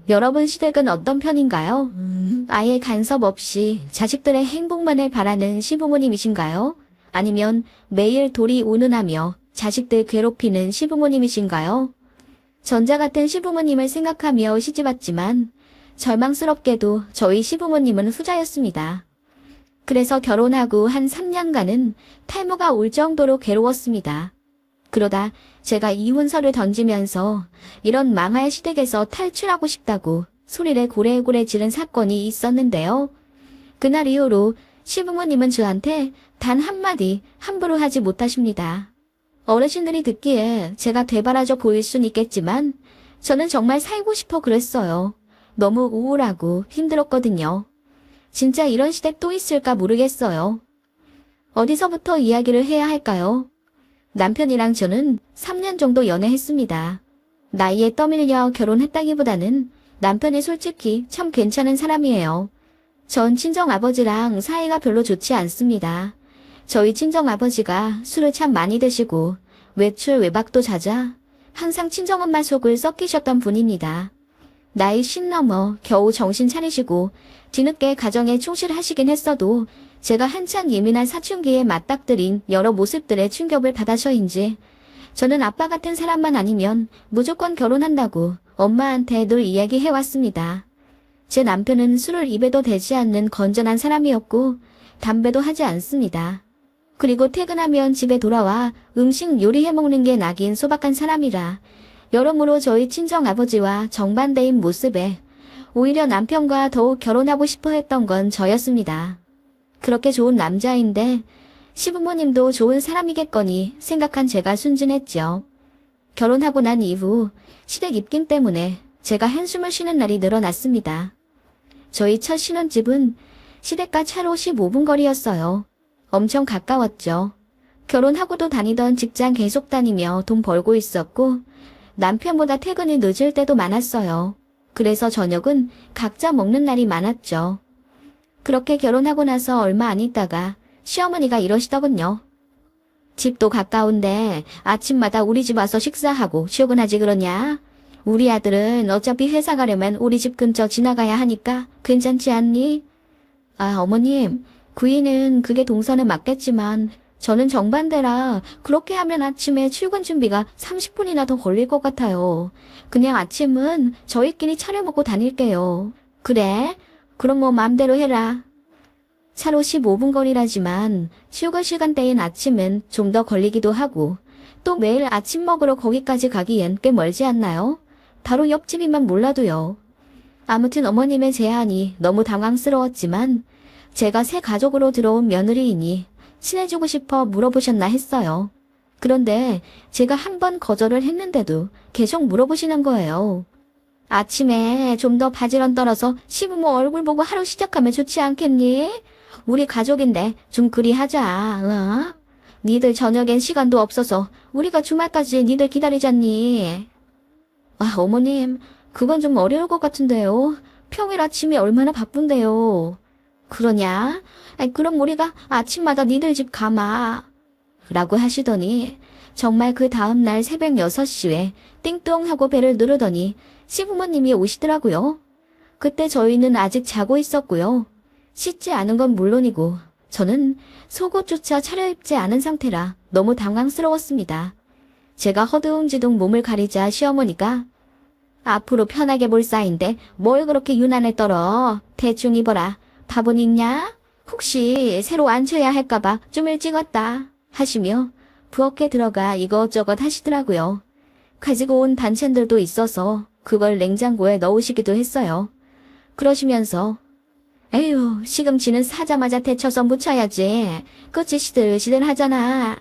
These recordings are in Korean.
여러분 시댁은 어떤 편인가요? 아예 간섭 없이 자식들의 행복만을 바라는 시부모님이신가요? 아니면 매일 돌이 운운하며 자식들 괴롭히는 시부모님이신가요? 전자 같은 시부모님을 생각하며 시집왔지만 절망스럽게도 저희 시부모님은 후자였습니다. 그래서 결혼하고 한 3년간은 탈모가 올 정도로 괴로웠습니다. 그러다 제가 이혼서를 던지면서 이런 망할 시댁에서 탈출하고 싶다고 소리를 고래고래 지른 사건이 있었는데요. 그날 이후로 시부모님은 저한테 단 한마디 함부로 하지 못하십니다. 어르신들이 듣기에 제가 되바라져 보일 순 있겠지만 저는 정말 살고 싶어 그랬어요. 너무 우울하고 힘들었거든요. 진짜 이런 시댁 또 있을까 모르겠어요. 어디서부터 이야기를 해야 할까요? 남편이랑 저는 3년 정도 연애했습니다. 나이에 떠밀려 결혼했다기보다는 남편이 솔직히 참 괜찮은 사람이에요. 전 친정아버지랑 사이가 별로 좋지 않습니다. 저희 친정아버지가 술을 참 많이 드시고 외출 외박도 잦아 항상 친정엄마 속을 썩기셨던 분입니다. 나이 50 넘어 겨우 정신 차리시고 뒤늦게 가정에 충실하시긴 했어도 제가 한창 예민한 사춘기에 맞닥뜨린 여러 모습들에 충격을 받아서인지 저는 아빠 같은 사람만 아니면 무조건 결혼한다고 엄마한테 늘 이야기해왔습니다. 제 남편은 술을 입에도 대지 않는 건전한 사람이었고 담배도 하지 않습니다. 그리고 퇴근하면 집에 돌아와 음식 요리해먹는 게 낙인 소박한 사람이라 여러모로 저희 친정아버지와 정반대인 모습에 오히려 남편과 더욱 결혼하고 싶어 했던 건 저였습니다. 그렇게 좋은 남자인데 시부모님도 좋은 사람이겠거니 생각한 제가 순진했죠. 결혼하고 난 이후 시댁 입김 때문에 제가 한숨을 쉬는 날이 늘어났습니다. 저희 첫 신혼집은 시댁과 차로 15분 거리였어요. 엄청 가까웠죠. 결혼하고도 다니던 직장 계속 다니며 돈 벌고 있었고 남편보다 퇴근이 늦을 때도 많았어요. 그래서 저녁은 각자 먹는 날이 많았죠. 그렇게 결혼하고 나서 얼마 안 있다가 시어머니가 이러시더군요. 집도 가까운데 아침마다 우리 집 와서 식사하고 출근하지 그러냐? 우리 아들은 어차피 회사 가려면 우리 집 근처 지나가야 하니까 괜찮지 않니? 아, 어머님, 구이는 그게 동선은 맞겠지만 저는 정반대라 그렇게 하면 아침에 출근 준비가 30분이나 더 걸릴 것 같아요. 그냥 아침은 저희끼리 차려 먹고 다닐게요. 그래? 그럼 뭐 맘대로 해라. 차로 15분 거리라지만 출근 시간대인 아침은 좀 더 걸리기도 하고 또 매일 아침 먹으러 거기까지 가기엔 꽤 멀지 않나요? 바로 옆집이면 몰라도요. 아무튼 어머님의 제안이 너무 당황스러웠지만 제가 새 가족으로 들어온 며느리이니 친해지고 싶어 물어보셨나 했어요. 그런데 제가 한 번 거절을 했는데도 계속 물어보시는 거예요. 아침에 좀 더 바지런 떨어서 시부모 얼굴 보고 하루 시작하면 좋지 않겠니? 우리 가족인데 좀 그리 하자. 어? 니들 저녁엔 시간도 없어서 우리가 주말까지 니들 기다리잖니. 아, 어머님, 그건 좀 어려울 것 같은데요. 평일 아침이 얼마나 바쁜데요. 그러냐? 아이, 그럼 우리가 아침마다 니들 집 가마. 라고 하시더니 정말 그 다음날 새벽 6시에 띵똥 하고 배를 누르더니 시부모님이 오시더라고요. 그때 저희는 아직 자고 있었고요. 씻지 않은 건 물론이고 저는 속옷조차 차려입지 않은 상태라 너무 당황스러웠습니다. 제가 허둥지둥 몸을 가리자 시어머니가 앞으로 편하게 볼 사이인데 뭘 그렇게 유난에 떨어. 대충 입어라. 밥은 있냐? 혹시 새로 앉혀야 할까봐 좀 일찍 왔다 하시며 부엌에 들어가 이것저것 하시더라고요. 가지고 온 반찬들도 있어서 그걸 냉장고에 넣으시기도 했어요. 그러시면서 에휴, 시금치는 사자마자 데쳐서 무쳐야지. 그치 시들시들 하잖아.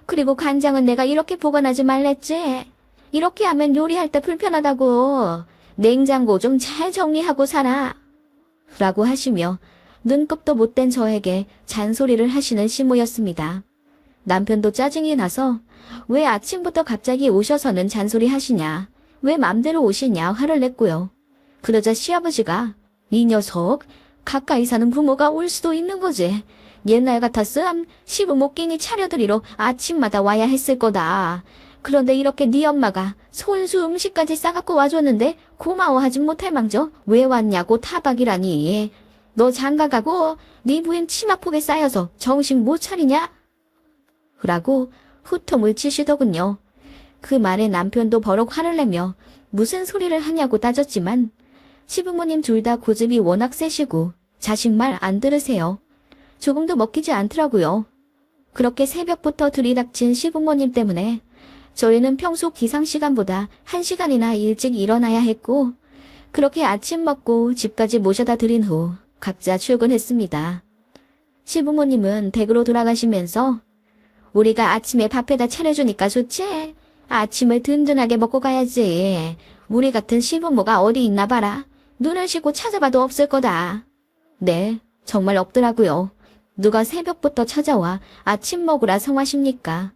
그리고 간장은 내가 이렇게 보관하지 말랬지. 이렇게 하면 요리할 때 불편하다고. 냉장고 좀 잘 정리하고 살아. 라고 하시며 눈곱도 못된 저에게 잔소리를 하시는 시모였습니다. 남편도 짜증이 나서 왜 아침부터 갑자기 오셔서는 잔소리 하시냐. 왜 맘대로 오시냐 화를 냈고요. 그러자 시아버지가 이 녀석 가까이 사는 부모가 올 수도 있는 거지. 옛날 같았음 시부모 끼니 차려드리러 아침마다 와야 했을 거다. 그런데 이렇게 네 엄마가 손수 음식까지 싸갖고 와줬는데 고마워하진 못할 망정 왜 왔냐고 타박이라니. 너 장가가고 네 부인 치마폭에 쌓여서 정신 못 차리냐? 라고 후통을 치시더군요. 그 말에 남편도 버럭 화를 내며 무슨 소리를 하냐고 따졌지만 시부모님 둘 다 고집이 워낙 세시고 자식 말 안 들으세요. 조금도 먹히지 않더라고요. 그렇게 새벽부터 들이닥친 시부모님 때문에 저희는 평소 기상시간보다 1시간이나 일찍 일어나야 했고 그렇게 아침 먹고 집까지 모셔다 드린 후 각자 출근했습니다. 시부모님은 댁으로 돌아가시면서 우리가 아침에 밥에다 차려주니까 좋지? 아침을 든든하게 먹고 가야지. 우리 같은 시부모가 어디 있나 봐라. 눈을 씻고 찾아봐도 없을 거다. 네, 정말 없더라고요. 누가 새벽부터 찾아와 아침 먹으라 성하십니까?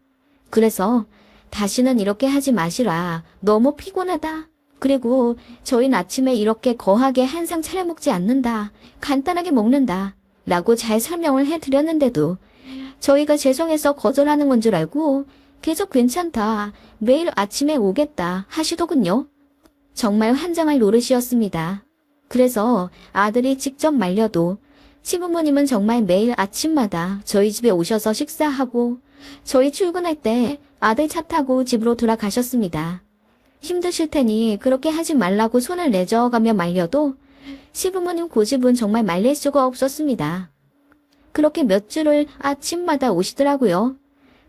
그래서 다시는 이렇게 하지 마시라. 너무 피곤하다. 그리고 저희는 아침에 이렇게 거하게 한상 차려 먹지 않는다. 간단하게 먹는다. 라고 잘 설명을 해드렸는데도 저희가 죄송해서 거절하는 건 줄 알고 계속 괜찮다. 매일 아침에 오겠다 하시더군요. 정말 환장할 노릇이었습니다. 그래서 아들이 직접 말려도 시부모님은 정말 매일 아침마다 저희 집에 오셔서 식사하고 저희 출근할 때 아들 차 타고 집으로 돌아가셨습니다. 힘드실 테니 그렇게 하지 말라고 손을 내저어가며 말려도 시부모님 고집은 정말 말릴 수가 없었습니다. 그렇게 몇 주를 아침마다 오시더라고요.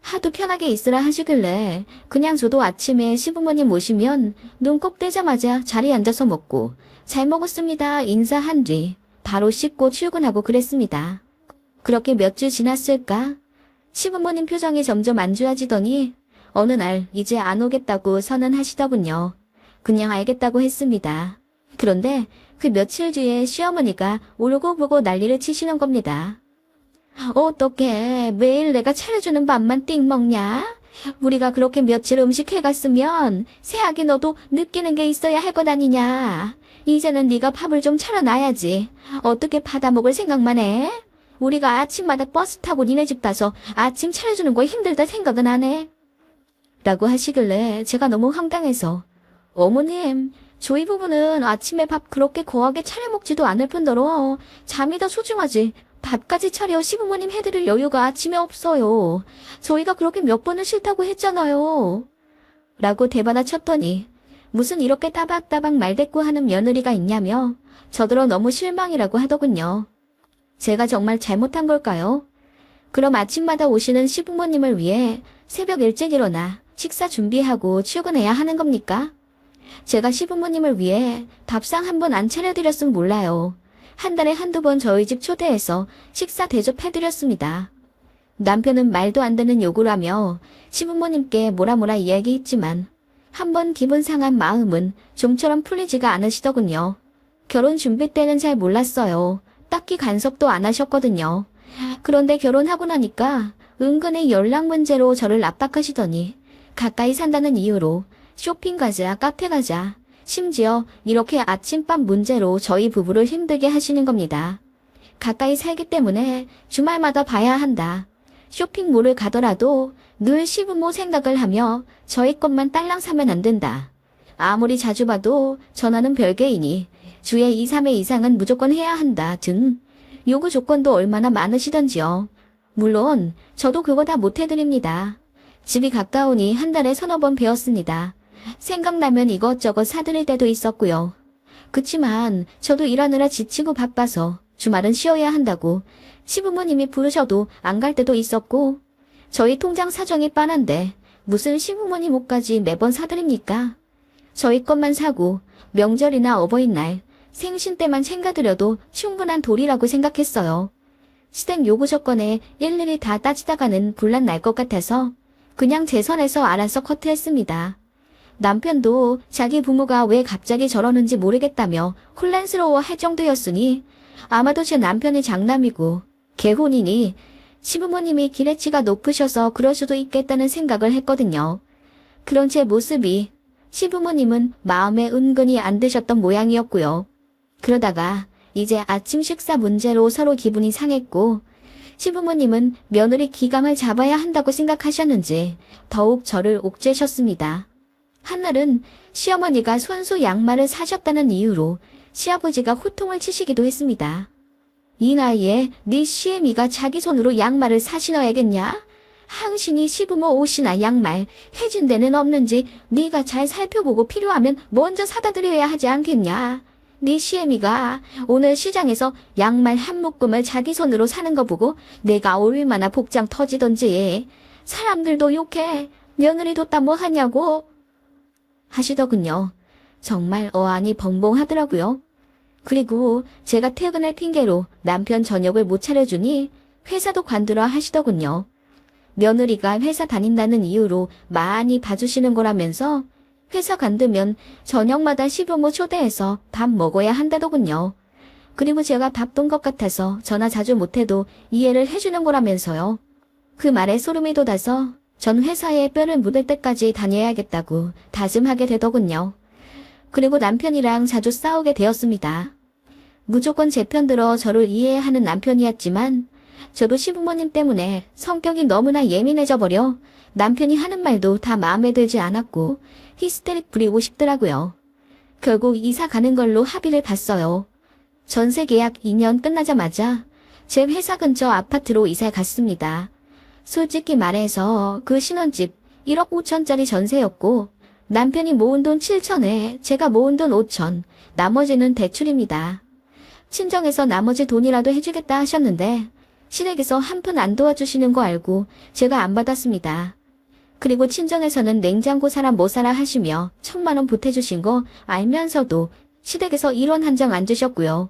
하도 편하게 있으라 하시길래 그냥 저도 아침에 시부모님 오시면 눈 꼭 떼자마자 자리에 앉아서 먹고 잘 먹었습니다 인사한 뒤 바로 씻고 출근하고 그랬습니다. 그렇게 몇 주 지났을까? 시부모님 표정이 점점 안 좋아지더니 어느 날 이제 안 오겠다고 선언하시더군요. 그냥 알겠다고 했습니다. 그런데 그 며칠 뒤에 시어머니가 울고 보고 난리를 치시는 겁니다. 어떡해, 매일 내가 차려주는 밥만 띵 먹냐? 우리가 그렇게 며칠 음식 해갔으면 새아기 너도 느끼는 게 있어야 할 것 아니냐? 이제는 네가 밥을 좀 차려놔야지. 어떻게 받아먹을 생각만 해? 우리가 아침마다 버스 타고 니네 집 가서 아침 차려주는 거 힘들다 생각은 안 해? 라고 하시길래 제가 너무 황당해서 어머님, 저희 부부는 아침에 밥 그렇게 거하게 차려 먹지도 않을 뿐더러 잠이 더 소중하지. 밥까지 차려 시부모님 해드릴 여유가 아침에 없어요. 저희가 그렇게 몇 번을 싫다고 했잖아요. 라고 대받아 쳤더니 무슨 이렇게 따박따박 말대꾸하는 며느리가 있냐며 저더러 너무 실망이라고 하더군요. 제가 정말 잘못한 걸까요? 그럼 아침마다 오시는 시부모님을 위해 새벽 일찍 일어나 식사 준비하고 출근해야 하는 겁니까? 제가 시부모님을 위해 밥상 한 번 안 차려드렸으면 몰라요. 한 달에 한두 번 저희 집 초대해서 식사 대접해드렸습니다. 남편은 말도 안 되는 요구를 하며 시부모님께 뭐라 이야기했지만 한번 기분 상한 마음은 좀처럼 풀리지가 않으시더군요. 결혼 준비 때는 잘 몰랐어요. 딱히 간섭도 안 하셨거든요. 그런데 결혼하고 나니까 은근히 연락 문제로 저를 압박하시더니 가까이 산다는 이유로 쇼핑 가자, 카페 가자, 심지어 이렇게 아침밥 문제로 저희 부부를 힘들게 하시는 겁니다. 가까이 살기 때문에 주말마다 봐야 한다. 쇼핑몰을 가더라도 늘 시부모 생각을 하며 저희 것만 딸랑 사면 안 된다. 아무리 자주 봐도 전화는 별개이니 주에 2, 3회 이상은 무조건 해야 한다 등 요구 조건도 얼마나 많으시던지요. 물론 저도 그거 다 못해드립니다. 집이 가까우니 한 달에 서너 번 배웠습니다. 생각나면 이것저것 사드릴 때도 있었고요. 그치만 저도 일하느라 지치고 바빠서 주말은 쉬어야 한다고 시부모님이 부르셔도 안 갈 때도 있었고 저희 통장 사정이 빤한데 무슨 시부모님 옷까지 매번 사드립니까? 저희 것만 사고 명절이나 어버이날, 생신 때만 챙겨드려도 충분한 도리라고 생각했어요. 시댁 요구 조건에 일일이 다 따지다가는 분란 날 것 같아서 그냥 제 선에서 알아서 커트했습니다. 남편도 자기 부모가 왜 갑자기 저러는지 모르겠다며 혼란스러워할 정도였으니 아마도 제 남편의 장남이고 개혼이니 시부모님이 기대치가 높으셔서 그럴 수도 있겠다는 생각을 했거든요. 그런 제 모습이 시부모님은 마음에 은근히 안 드셨던 모양이었고요. 그러다가 이제 아침 식사 문제로 서로 기분이 상했고 시부모님은 며느리 기강을 잡아야 한다고 생각하셨는지 더욱 저를 옥죄셨습니다. 한날은 시어머니가 손수 양말을 사셨다는 이유로 시아버지가 호통을 치시기도 했습니다. 이 나이에 네 시애미가 자기 손으로 양말을 사 신어야겠냐? 항신이 시부모 옷이나 양말 해준 데는 없는지 네가 잘 살펴보고 필요하면 먼저 사다 드려야 하지 않겠냐? 네 시애미가 오늘 시장에서 양말 한 묶음을 자기 손으로 사는 거 보고 내가 얼마나 복장 터지던지 사람들도 욕해. 며느리 뒀다 뭐 하냐고 하시더군요. 정말 어안이 벙벙하더라고요. 그리고 제가 퇴근할 핑계로 남편 저녁을 못 차려주니 회사도 관두라 하시더군요. 며느리가 회사 다닌다는 이유로 많이 봐주시는 거라면서 회사 관두면 저녁마다 시부모 초대해서 밥 먹어야 한다더군요. 그리고 제가 바쁜 것 같아서 전화 자주 못해도 이해를 해주는 거라면서요. 그 말에 소름이 돋아서 전 회사에 뼈를 묻을 때까지 다녀야겠다고 다짐하게 되더군요. 그리고 남편이랑 자주 싸우게 되었습니다. 무조건 제 편 들어 저를 이해하는 남편이었지만 저도 시부모님 때문에 성격이 너무나 예민해져 버려 남편이 하는 말도 다 마음에 들지 않았고 히스테릭 부리고 싶더라고요. 결국 이사 가는 걸로 합의를 봤어요. 전세 계약 2년 끝나자마자 제 회사 근처 아파트로 이사 갔습니다. 솔직히 말해서 그 신혼집 1억 5천짜리 전세였고 남편이 모은 돈 7천에 제가 모은 돈 5천, 나머지는 대출입니다. 친정에서 나머지 돈이라도 해주겠다 하셨는데 시댁에서 한 푼 안 도와주시는 거 알고 제가 안 받았습니다. 그리고 친정에서는 냉장고 사람 못 사라 하시며 1,000만 원 보태주신 거 알면서도 시댁에서 1원 한 장 안 주셨고요.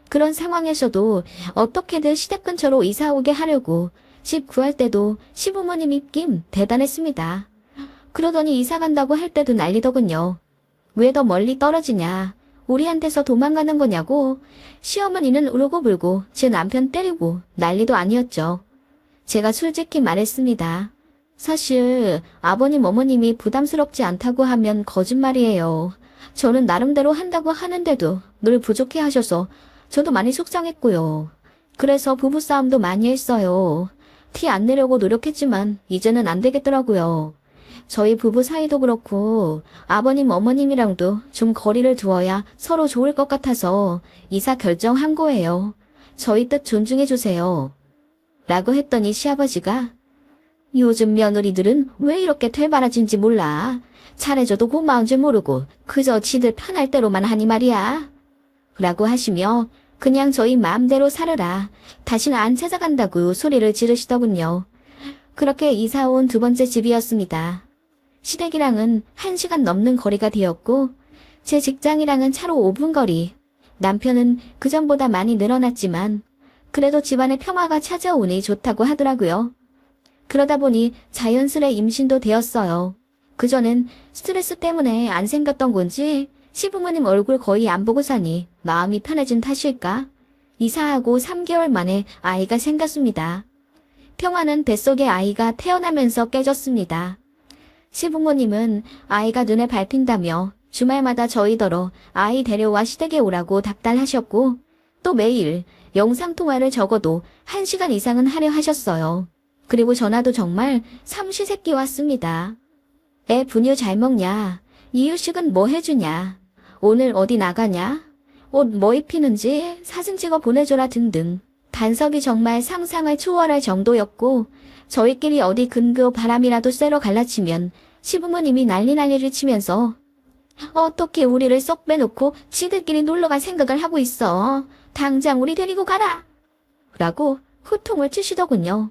그런 상황에서도 어떻게든 시댁 근처로 이사 오게 하려고 집 구할 때도 시부모님 입김 대단했습니다. 그러더니 이사 간다고 할 때도 난리더군요. 왜 더 멀리 떨어지냐? 우리한테서 도망가는 거냐고. 시어머니는 울고불고 제 남편 때리고 난리도 아니었죠. 제가 솔직히 말했습니다. 사실 아버님 어머님이 부담스럽지 않다고 하면 거짓말이에요. 저는 나름대로 한다고 하는데도 늘 부족해 하셔서 저도 많이 속상했고요. 그래서 부부싸움도 많이 했어요. 티 안 내려고 노력했지만 이제는 안 되겠더라고요. 저희 부부 사이도 그렇고 아버님 어머님이랑도 좀 거리를 두어야 서로 좋을 것 같아서 이사 결정한 거예요. 저희 뜻 존중해 주세요. 라고 했더니 시아버지가 요즘 며느리들은 왜 이렇게 되바라진지 몰라. 잘해줘도 고마운 줄 모르고 그저 지들 편할 대로만 하니 말이야. 라고 하시며 그냥 저희 마음대로 살아라. 다시는 안 찾아간다고 소리를 지르시더군요. 그렇게 이사 온 두 번째 집이었습니다. 시댁이랑은 1시간 넘는 거리가 되었고 제 직장이랑은 차로 5분 거리. 남편은 그전보다 많이 늘어났지만 그래도 집안의 평화가 찾아오니 좋다고 하더라고요. 그러다 보니 자연스레 임신도 되었어요. 그전엔 스트레스 때문에 안 생겼던 건지 시부모님 얼굴 거의 안 보고 사니 마음이 편해진 탓일까? 이사하고 3개월 만에 아이가 생겼습니다. 평화는 뱃속에 아이가 태어나면서 깨졌습니다. 시부모님은 아이가 눈에 밟힌다며 주말마다 저희더러 아이 데려와 시댁에 오라고 닥달하셨고 또 매일 영상통화를 적어도 1시간 이상은 하려 하셨어요. 그리고 전화도 정말 삼시세끼 왔습니다. 애 분유 잘 먹냐? 이유식은 뭐 해주냐? 오늘 어디 나가냐? 옷 뭐 입히는지 사진 찍어 보내줘라 등등. 간섭이 정말 상상을 초월할 정도였고 저희끼리 어디 근교 바람이라도 쐬러 갈라치면 시부모님이 난리를 치면서 어떻게 우리를 쏙 빼놓고 지들끼리 놀러갈 생각을 하고 있어. 당장 우리 데리고 가라. 라고 호통을 치시더군요.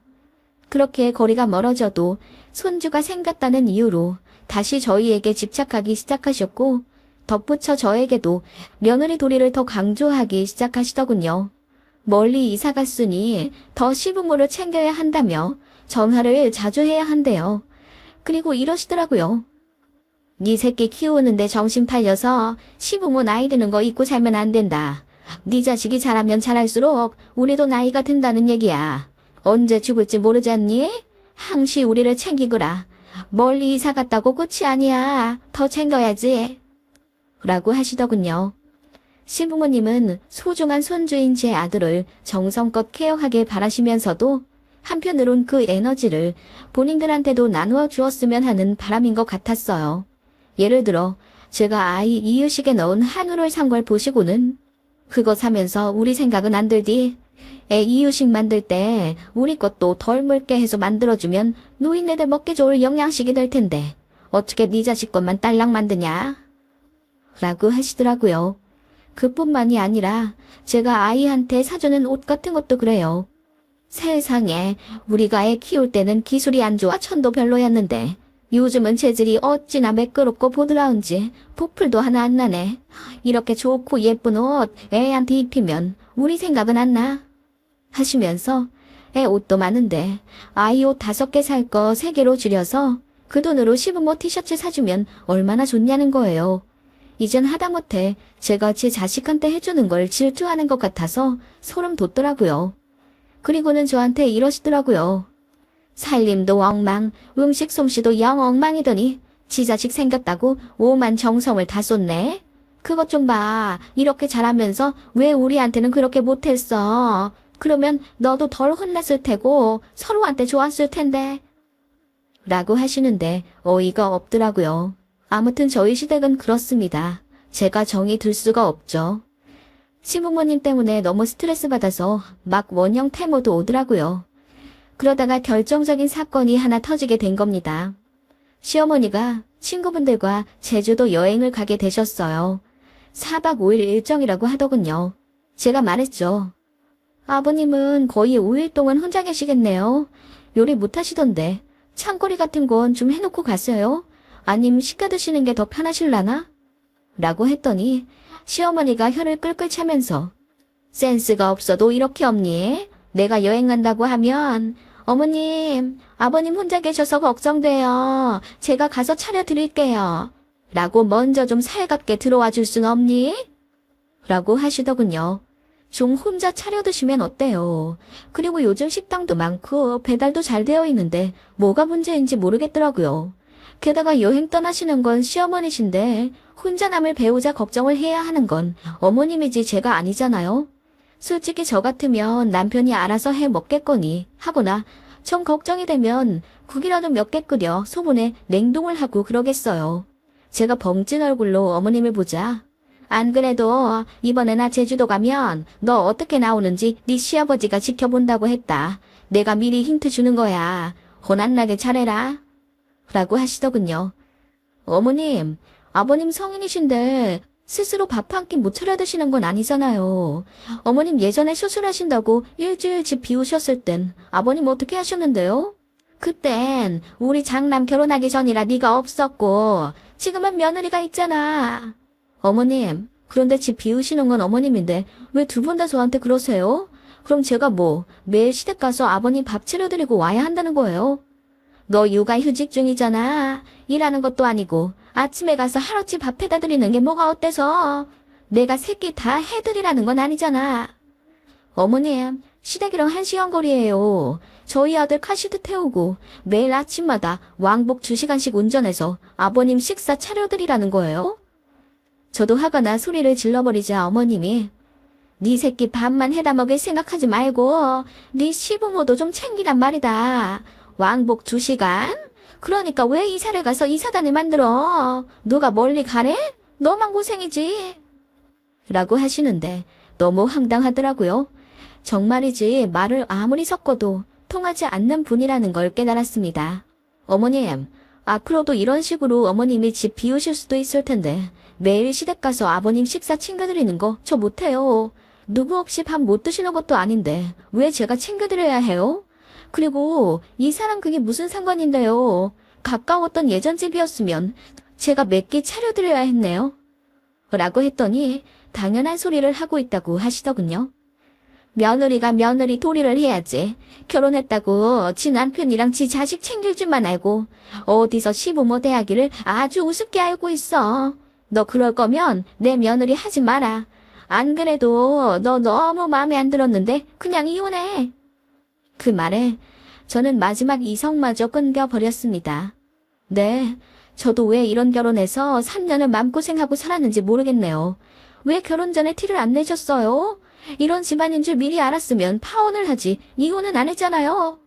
그렇게 거리가 멀어져도 손주가 생겼다는 이유로 다시 저희에게 집착하기 시작하셨고 덧붙여 저에게도 며느리 도리를 더 강조하기 시작하시더군요. 멀리 이사 갔으니 더 시부모를 챙겨야 한다며 전화를 자주 해야 한대요. 그리고 이러시더라고요. 네 새끼 키우는데 정신 팔려서 시부모 나이 드는 거 잊고 살면 안 된다. 네 자식이 자라면 자랄수록 우리도 나이가 든다는 얘기야. 언제 죽을지 모르지 않니? 항시 우리를 챙기거라. 멀리 이사 갔다고 끝이 아니야. 더 챙겨야지. 라고 하시더군요. 시부모님은 소중한 손주인 제 아들을 정성껏 케어하길 바라시면서도 한편으론 그 에너지를 본인들한테도 나누어 주었으면 하는 바람인 것 같았어요. 예를 들어 제가 아이 이유식에 넣은 한우를 산 걸 보시고는 그거 사면서 우리 생각은 안 들디? 애 이유식 만들 때 우리 것도 덜 묽게 해서 만들어주면 노인네들 먹기 좋을 영양식이 될 텐데 어떻게 네 자식 것만 딸랑 만드냐? 라고 하시더라고요. 그뿐만이 아니라 제가 아이한테 사주는 옷 같은 것도 그래요. 세상에 우리가 애 키울 때는 기술이 안 좋아 천도 별로였는데 요즘은 재질이 어찌나 매끄럽고 보드라운지 보풀도 하나 안 나네. 이렇게 좋고 예쁜 옷 애한테 입히면 우리 생각은 안 나. 하시면서 애 옷도 많은데 아이 옷 5개 살 거 3개로 줄여서 그 돈으로 시부모 티셔츠 사주면 얼마나 좋냐는 거예요. 이젠 하다못해 제가 제 자식한테 해주는 걸 질투하는 것 같아서 소름 돋더라고요. 그리고는 저한테 이러시더라고요. 살림도 엉망, 음식 솜씨도 영 엉망이더니 지 자식 생겼다고 오만 정성을 다 쏟네. 그것 좀 봐. 이렇게 잘하면서 왜 우리한테는 그렇게 못했어. 그러면 너도 덜 혼났을 테고 서로한테 좋았을 텐데. 라고 하시는데 어이가 없더라고요. 아무튼 저희 시댁은 그렇습니다. 제가 정이 들 수가 없죠. 시부모님 때문에 너무 스트레스 받아서 막 원형 태모도 오더라고요. 그러다가 결정적인 사건이 하나 터지게 된 겁니다. 시어머니가 친구분들과 제주도 여행을 가게 되셨어요. 4박 5일 일정이라고 하더군요. 제가 말했죠. 아버님은 거의 5일 동안 혼자 계시겠네요. 요리 못하시던데 창거리 같은 건 좀 해놓고 갔어요? 아님 시켜 드시는 게 더 편하실라나? 라고 했더니 시어머니가 혀를 끌끌 차면서 센스가 없어도 이렇게 없니? 내가 여행 간다고 하면 어머님, 아버님 혼자 계셔서 걱정돼요. 제가 가서 차려드릴게요. 라고 먼저 좀 살갑게 들어와 줄 순 없니? 라고 하시더군요. 좀 혼자 차려 드시면 어때요? 그리고 요즘 식당도 많고 배달도 잘 되어 있는데 뭐가 문제인지 모르겠더라고요. 게다가 여행 떠나시는 건 시어머니신데 혼자 남을 배우자 걱정을 해야 하는 건 어머님이지 제가 아니잖아요. 솔직히 저 같으면 남편이 알아서 해 먹겠거니 하거나 정 걱정이 되면 국이라도 몇 개 끓여 소분에 냉동을 하고 그러겠어요. 제가 벙찐 얼굴로 어머님을 보자. 안 그래도 이번에 나 제주도 가면 너 어떻게 나오는지 네 시아버지가 지켜본다고 했다. 내가 미리 힌트 주는 거야. 혼 안 나게 잘해라. 라고 하시더군요. 어머님, 아버님 성인이신데 스스로 밥 한 끼 못 차려 드시는 건 아니잖아요. 어머님 예전에 수술하신다고 일주일 집 비우셨을 땐 아버님 어떻게 하셨는데요? 그땐 우리 장남 결혼하기 전이라 네가 없었고 지금은 며느리가 있잖아. 어머님, 그런데 집 비우시는 건 어머님인데 왜 두 분 다 저한테 그러세요? 그럼 제가 뭐 매일 시댁 가서 아버님 밥 차려드리고 와야 한다는 거예요? 너 육아휴직 중이잖아. 일하는 것도 아니고 아침에 가서 하루치 밥 해다 드리는 게 뭐가 어때서? 내가 새끼 다 해드리라는 건 아니잖아. 어머님, 시댁이랑 1시간 거리예요. 저희 아들 카시트 태우고 매일 아침마다 왕복 2시간씩 운전해서 아버님 식사 차려드리라는 거예요? 저도 화가 나 소리를 질러버리자 어머님이 네 새끼 밥만 해다 먹을 생각하지 말고 네 시부모도 좀 챙기란 말이다. 왕복 2시간? 그러니까 왜 이사를 가서 이사단을 만들어? 누가 멀리 가래? 너만 고생이지. 라고 하시는데 너무 황당하더라고요. 정말이지 말을 아무리 섞어도 통하지 않는 분이라는 걸 깨달았습니다. 어머님, 앞으로도 이런 식으로 어머님이 집 비우실 수도 있을 텐데 매일 시댁 가서 아버님 식사 챙겨드리는 거 저 못해요. 누구 없이 밥 못 드시는 것도 아닌데 왜 제가 챙겨드려야 해요? 그리고 이 사람 그게 무슨 상관인데요. 가까웠던 예전 집이었으면 제가 몇 끼 차려드려야 했네요. 라고 했더니 당연한 소리를 하고 있다고 하시더군요. 며느리가 며느리 도리를 해야지. 결혼했다고 지 남편이랑 지 자식 챙길 줄만 알고 어디서 시부모 대하기를 아주 우습게 알고 있어. 너 그럴 거면 내 며느리 하지 마라. 안 그래도 너 너무 마음에 안 들었는데 그냥 이혼해. 그 말에 저는 마지막 이성마저 끊겨버렸습니다. 네, 저도 왜 이런 결혼해서 3년을 마음고생하고 살았는지 모르겠네요. 왜 결혼 전에 티를 안 내셨어요? 이런 집안인 줄 미리 알았으면 파혼을 하지 이혼은 안 했잖아요.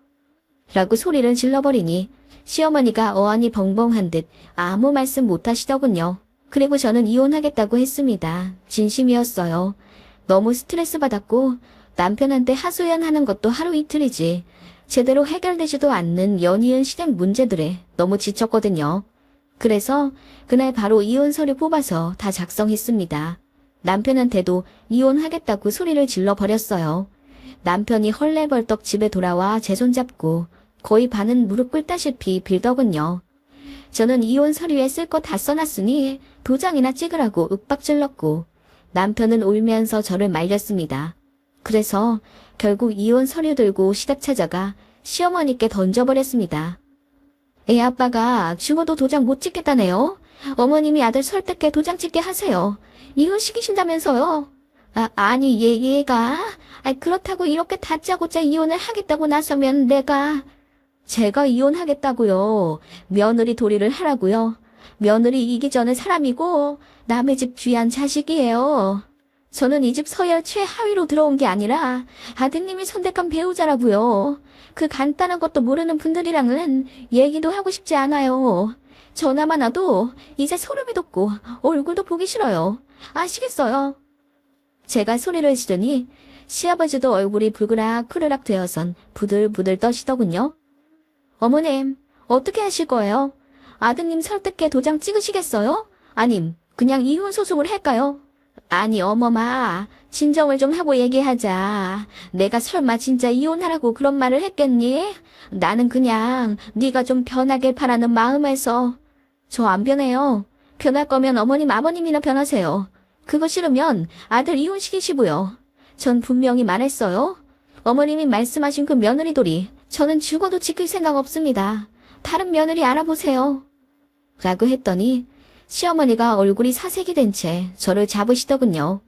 라고 소리를 질러버리니 시어머니가 어안이 벙벙한 듯 아무 말씀 못 하시더군요. 그리고 저는 이혼하겠다고 했습니다. 진심이었어요. 너무 스트레스 받았고 남편한테 하소연하는 것도 하루 이틀이지 제대로 해결되지도 않는 연이은 시댁 문제들에 너무 지쳤거든요. 그래서 그날 바로 이혼 서류 뽑아서 다 작성했습니다. 남편한테도 이혼하겠다고 소리를 질러버렸어요. 남편이 헐레벌떡 집에 돌아와 제 손잡고 거의 반은 무릎 꿇다시피 빌더군요. 저는 이혼 서류에 쓸 거 다 써놨으니 도장이나 찍으라고 윽박질렀고 남편은 울면서 저를 말렸습니다. 그래서 결국 이혼 서류 들고 시댁 찾아가 시어머니께 던져버렸습니다. 애 아빠가 죽어도 도장 못 찍겠다네요. 어머님이 아들 설득해 도장 찍게 하세요. 이혼시키신다면서요. 아니 얘가 그렇다고 이렇게 다짜고짜 이혼을 하겠다고 나서면 제가 이혼하겠다고요. 며느리 도리를 하라고요. 며느리 이기 전에 사람이고 남의 집 귀한 자식이에요. 저는 이 집 서열 최하위로 들어온 게 아니라 아드님이 선택한 배우자라고요. 그 간단한 것도 모르는 분들이랑은 얘기도 하고 싶지 않아요. 전화만 와도 이제 소름이 돋고 얼굴도 보기 싫어요. 아시겠어요? 제가 소리를 지르니 시아버지도 얼굴이 불그락 푸르락 되어선 부들부들 떠시더군요. 어머님, 어떻게 하실 거예요? 아드님 설득해 도장 찍으시겠어요? 아님, 그냥 이혼 소송을 할까요? 아니, 어머마, 진정을 좀 하고 얘기하자. 내가 설마 진짜 이혼하라고 그런 말을 했겠니? 나는 그냥 네가 좀 변하길 바라는 마음에서. 저 안 변해요. 변할 거면 어머님, 아버님이나 변하세요. 그거 싫으면 아들 이혼시키시고요. 전 분명히 말했어요. 어머님이 말씀하신 그 며느리돌이 저는 죽어도 지킬 생각 없습니다. 다른 며느리 알아보세요. 라고 했더니 시어머니가 얼굴이 사색이 된 채 저를 잡으시더군요.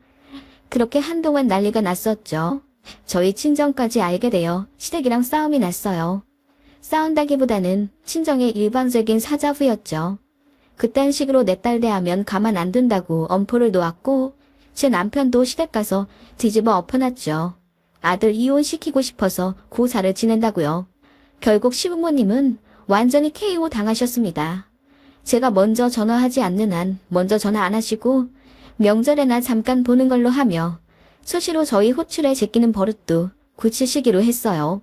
그렇게 한동안 난리가 났었죠. 저희 친정까지 알게 되어 시댁이랑 싸움이 났어요. 싸운다기보다는 친정의 일방적인 사자후였죠. 그딴 식으로 내 딸 대하면 가만 안 둔다고 엄포를 놓았고 제 남편도 시댁 가서 뒤집어 엎어놨죠. 아들 이혼시키고 싶어서 고사를 지낸다고요. 결국 시부모님은 완전히 KO 당하셨습니다. 제가 먼저 전화하지 않는 한 먼저 전화 안 하시고 명절에나 잠깐 보는 걸로 하며 수시로 저희 호출에 제끼는 버릇도 고치시기로 했어요.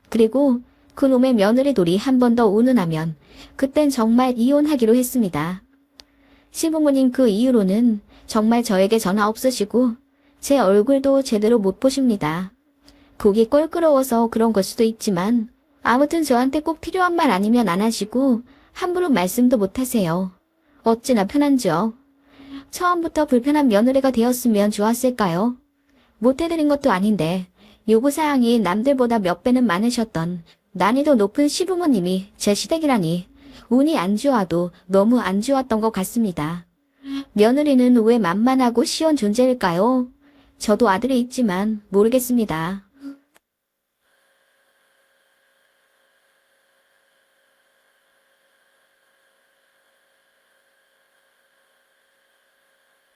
그리고 그놈의 며느리돌이 한 번 더 운운하면 그땐 정말 이혼하기로 했습니다. 시부모님 그 이후로는 정말 저에게 전화 없으시고 제 얼굴도 제대로 못 보십니다. 보기 껄끄러워서 그런 걸 수도 있지만 아무튼 저한테 꼭 필요한 말 아니면 안 하시고 함부로 말씀도 못 하세요. 어찌나 편한지요. 처음부터 불편한 며느리가 되었으면 좋았을까요? 못 해드린 것도 아닌데 요구사항이 남들보다 몇 배는 많으셨던 난이도 높은 시부모님이 제 시댁이라니 운이 안 좋아도 너무 안 좋았던 것 같습니다. 며느리는 왜 만만하고 시원 존재일까요? 저도 아들이 있지만 모르겠습니다.